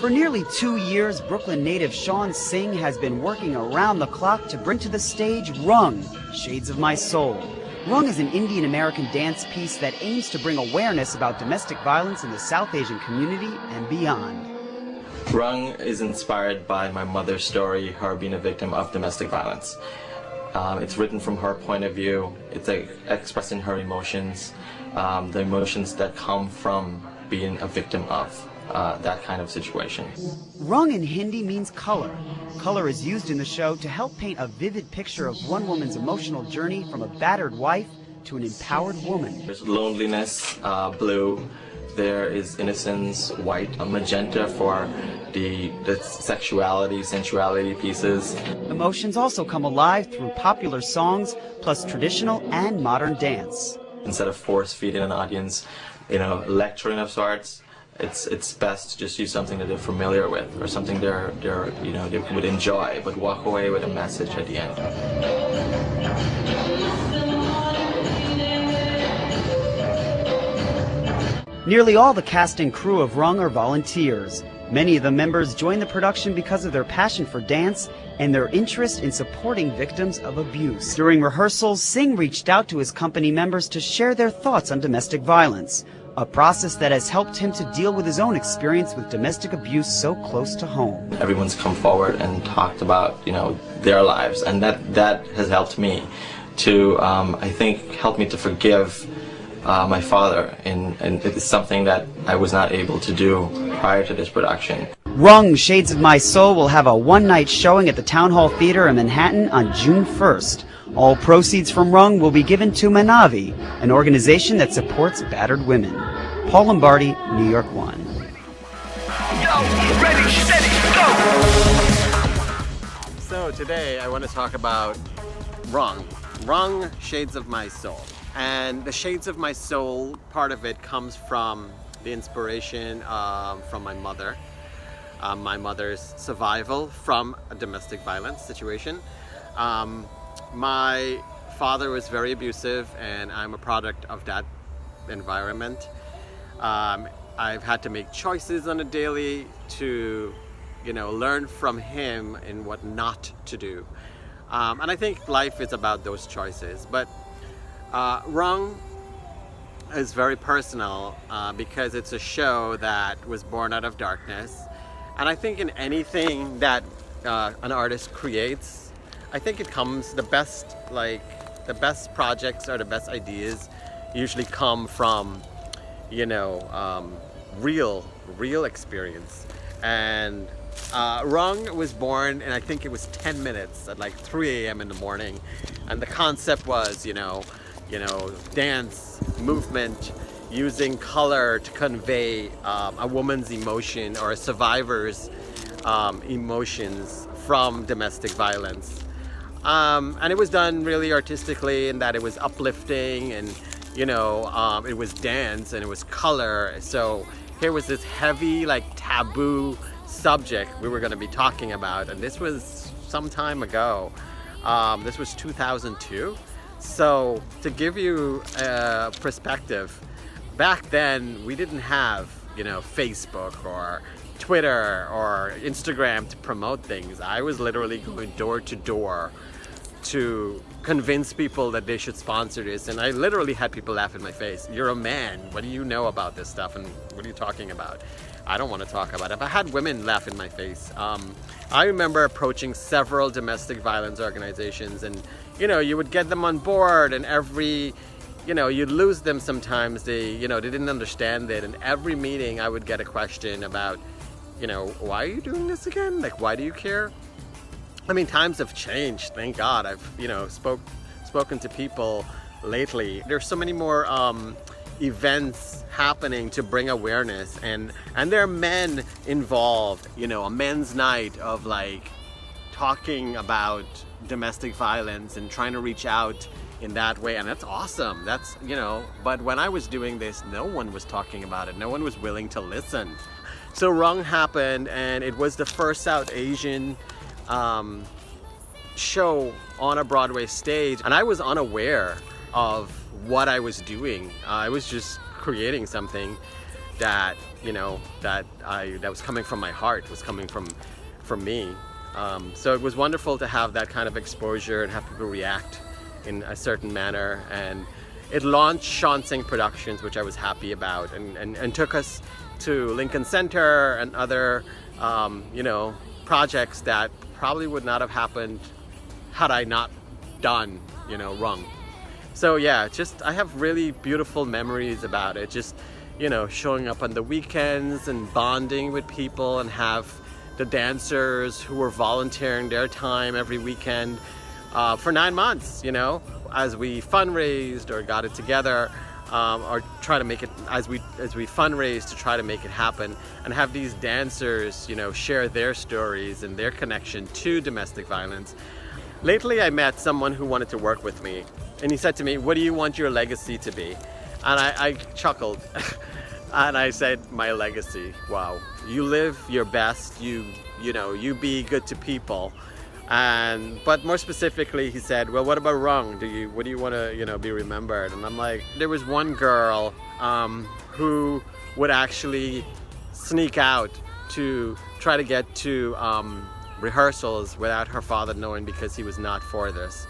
For nearly 2 years, Brooklyn native Shaun has been working around the clock to bring to the stage Rung, Shades of My Soul. Rung is an Indian-American dance piece that aims to bring awareness about domestic violence in the South Asian community and beyond. Rung is inspired by my mother's story, her being a victim of domestic violence. It's written from her point of view. It's expressing her emotions, the emotions that come from being a victim of that kind of situation. Rung in Hindi means color. Color is used in the show to help paint a vivid picture of one woman's emotional journey from a battered wife to an empowered woman. There's loneliness, blue. There is innocence, white, magenta for the sexuality, sensuality pieces. Emotions also come alive through popular songs, plus traditional and modern dance. Instead of force-feeding an audience, lecturing of sorts, it's best to just use something that they're familiar with, or something they would enjoy, but walk away with a message at the end. Nearly all the cast and crew of Rung are volunteers. Many of the members join the production because of their passion for dance and their interest in supporting victims of abuse. During rehearsals, Singh reached out to his company members to share their thoughts on domestic violence, a process that has helped him to deal with his own experience with domestic abuse so close to home. Everyone's come forward and talked about, their lives, and that has helped me to, I think, help me to forgive my father, and it's something that I was not able to do prior to this production. Rung, Shades of My Soul will have a one-night showing at the Town Hall Theater in Manhattan on June 1st. All proceeds from Rung will be given to Manavi, an organization that supports battered women. Paul Lombardi, New York 1. Ready, steady, go! So today I want to talk about Rung, Shades of My Soul. And the Shades of My Soul, part of it comes from the inspiration from my mother. My mother's survival from a domestic violence situation. My father was very abusive, and I'm a product of that environment. I've had to make choices on a daily to, learn from him in what not to do. And I think life is about those choices. But Rung is very personal because it's a show that was born out of darkness. And I think in anything that an artist creates, I think it comes, the best projects or the best ideas usually come from, real experience. And Rung was born, and I think it was 10 minutes at like 3 a.m. in the morning. And the concept was, dance, movement, using color to convey a woman's emotion or a survivor's emotions from domestic violence. And it was done really artistically in that it was uplifting, and it was dance and it was color. So here was this heavy, taboo subject we were going to be talking about, and this was some time ago. This was 2002. So to give you a perspective, back then we didn't have, Facebook or Twitter or Instagram to promote things. I was literally going door to door to convince people that they should sponsor this, and I literally had people laugh in my face. You're a man, what do you know about this stuff, and what are you talking about? I don't want to talk about it. I had women laugh in my face. I remember approaching several domestic violence organizations, and you would get them on board, and you'd lose them sometimes. They didn't understand it, and every meeting I would get a question about, why are you doing this again? Why do you care? I mean, times have changed, thank God. I've, spoken to people lately. There's so many more events happening to bring awareness, and there are men involved, a men's night of talking about domestic violence and trying to reach out in that way, and that's awesome. That's, but when I was doing this, no one was talking about it. No one was willing to listen. So Rung happened, and it was the first South Asian show on a Broadway stage, and I was unaware of what I was doing. I was just creating something, that, that was coming from my heart, was coming from me. So it was wonderful to have that kind of exposure and have people react in a certain manner. And it launched Shaun Productions, which I was happy about, and took us to Lincoln Center and other, projects that probably would not have happened had I not done, Rung. So yeah, I have really beautiful memories about it. Just, showing up on the weekends and bonding with people, and have the dancers who were volunteering their time every weekend for 9 months, as we fundraised or got it together, or try to make it, as we fundraised to try to make it happen, and have these dancers, share their stories and their connection to domestic violence. Lately, I met someone who wanted to work with me, and he said to me, "What do you want your legacy to be?" And I chuckled, and I said, "My legacy, wow, you live your best, you be good to people." But more specifically, he said, "Well, what about Rung? What do you want to, be remembered?" And I'm like, there was one girl who would actually sneak out to try to get to rehearsals without her father knowing, because he was not for this.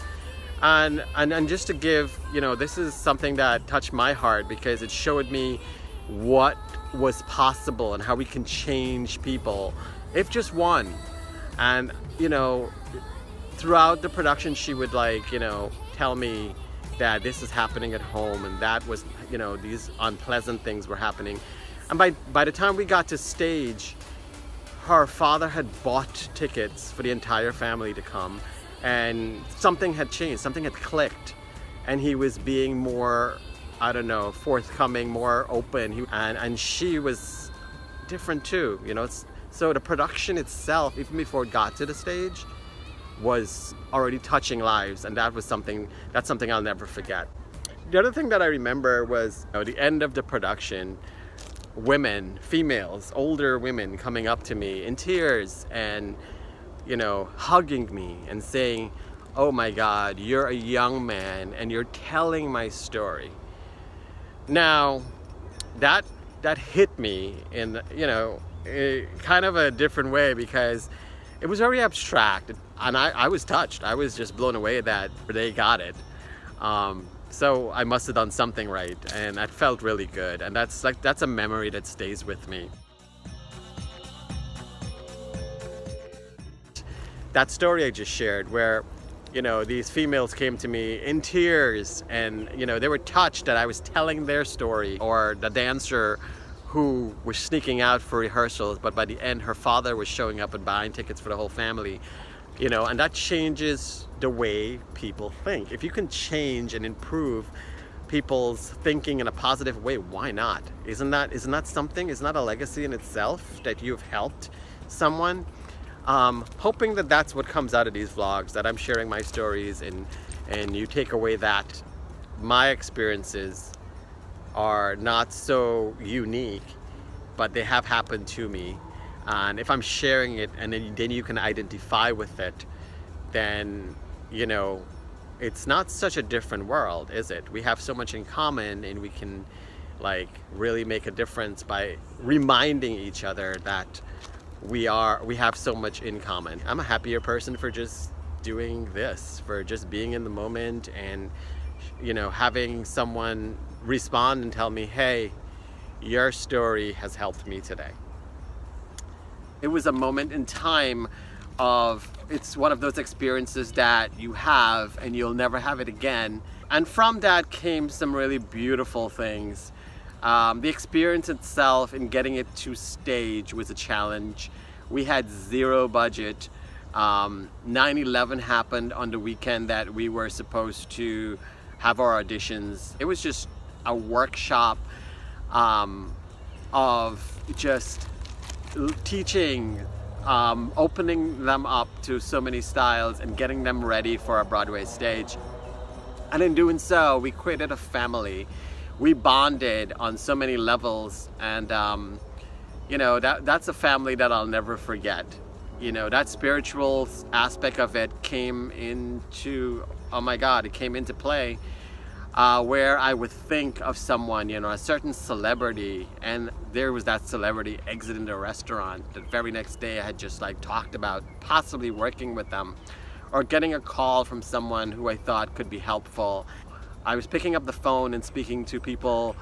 And just to give, this is something that touched my heart, because it showed me what was possible and how we can change people if just one. And throughout the production, she would tell me that this is happening at home, and that was, these unpleasant things were happening. And by the time we got to stage, her father had bought tickets for the entire family to come, and something had changed, something had clicked, and he was being more, forthcoming, more open, and she was different too, So the production itself, even before it got to the stage, was already touching lives, and that's something I'll never forget. The other thing that I remember was the end of the production, women, females, older women coming up to me in tears and hugging me and saying, "Oh my God, you're a young man and you're telling my story." Now that hit me in kind of a different way, because it was very abstract, and I was touched. I was just blown away that they got it. So I must have done something right, and that felt really good, and that's a memory that stays with me. That story I just shared, where these females came to me in tears, and they were touched that I was telling their story, or the dancer who was sneaking out for rehearsals, but by the end her father was showing up and buying tickets for the whole family, and that changes the way people think. If you can change and improve people's thinking in a positive way, why not? Isn't that something? Isn't that a legacy in itself, that you've helped someone? Hoping that that's what comes out of these vlogs, that I'm sharing my stories, and you take away that my experiences are not so unique, but they have happened to me. And if I'm sharing it, and then you can identify with it, then it's not such a different world, is it? We have so much in common, and we can really make a difference by reminding each other that we have so much in common. I'm a happier person for just doing this, for just being in the moment, and having someone respond and tell me, "Hey, your story has helped me today." It was a moment in time it's one of those experiences that you have and you'll never have it again. And from that came some really beautiful things. The experience itself and getting it to stage was a challenge. We had zero budget. 9/11 happened on the weekend that we were supposed to have our auditions. It was just a workshop of just teaching, opening them up to so many styles and getting them ready for a Broadway stage. And in doing so, we created a family. We bonded on so many levels, and that's a family that I'll never forget. That spiritual aspect of it came into, oh my God, it came into play where I would think of someone, you know, a certain celebrity, and there was that celebrity exiting the restaurant. The very next day I had just like talked about possibly working with them, or getting a call from someone who I thought could be helpful. I was picking up the phone and speaking to people,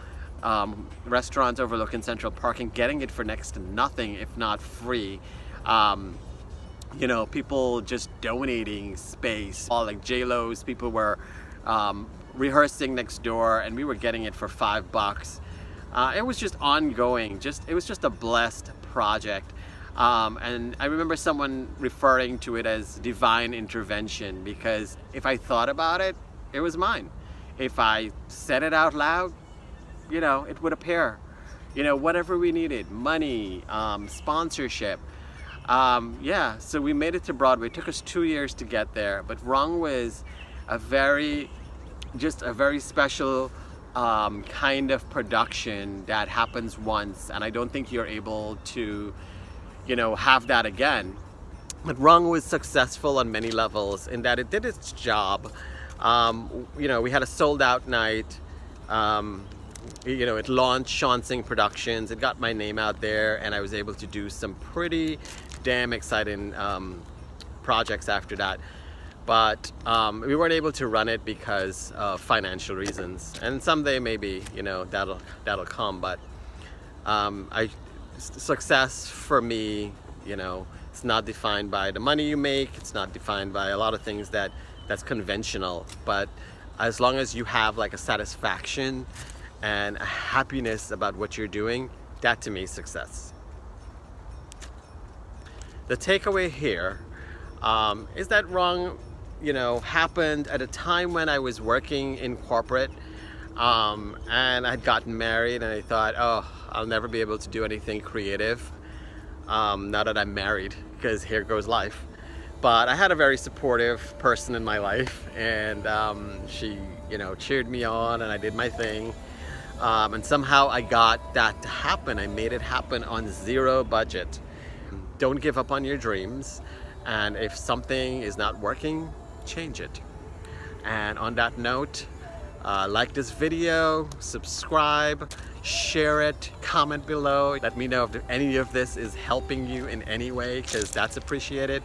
restaurants overlooking Central Park, and getting it for next to nothing, if not free. You know, people just donating space. All like J-Lo's, people were rehearsing next door, and we were getting it for $5. It was just ongoing. It was just a blessed project. And I remember someone referring to it as divine intervention, because if I thought about it, it was mine. If I said it out loud, you know, it would appear. You know, whatever we needed, money, sponsorship. Yeah, so we made it to Broadway. It took us 2 years to get there, but Wrong was a very special kind of production that happens once, and I don't think you're able to, you know, have that again. But Wrong was successful on many levels in that it did its job. You know, we had a sold-out night. You know, it launched Shaun Productions. It got my name out there, and I was able to do some pretty damn exciting projects after that. But we weren't able to run it because of financial reasons, and someday maybe, you know, that'll come. But success for me, you know, it's not defined by the money you make. It's not defined by a lot of things that's conventional. But as long as you have like a satisfaction and a happiness about what you're doing, that to me is success. The takeaway here is that Wrong, you know, happened at a time when I was working in corporate, and I'd gotten married, and I thought, oh, I'll never be able to do anything creative now that I'm married, because here goes life. But I had a very supportive person in my life, and she, you know, cheered me on, and I did my thing, and somehow I got that to happen. I made it happen on zero budget. Don't give up on your dreams, and if something is not working, change it. And on that note, like this video, subscribe, share it, comment below. Let me know if any of this is helping you in any way, because that's appreciated.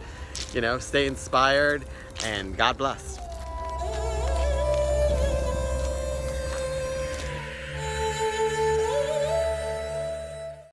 You know, stay inspired, and God bless.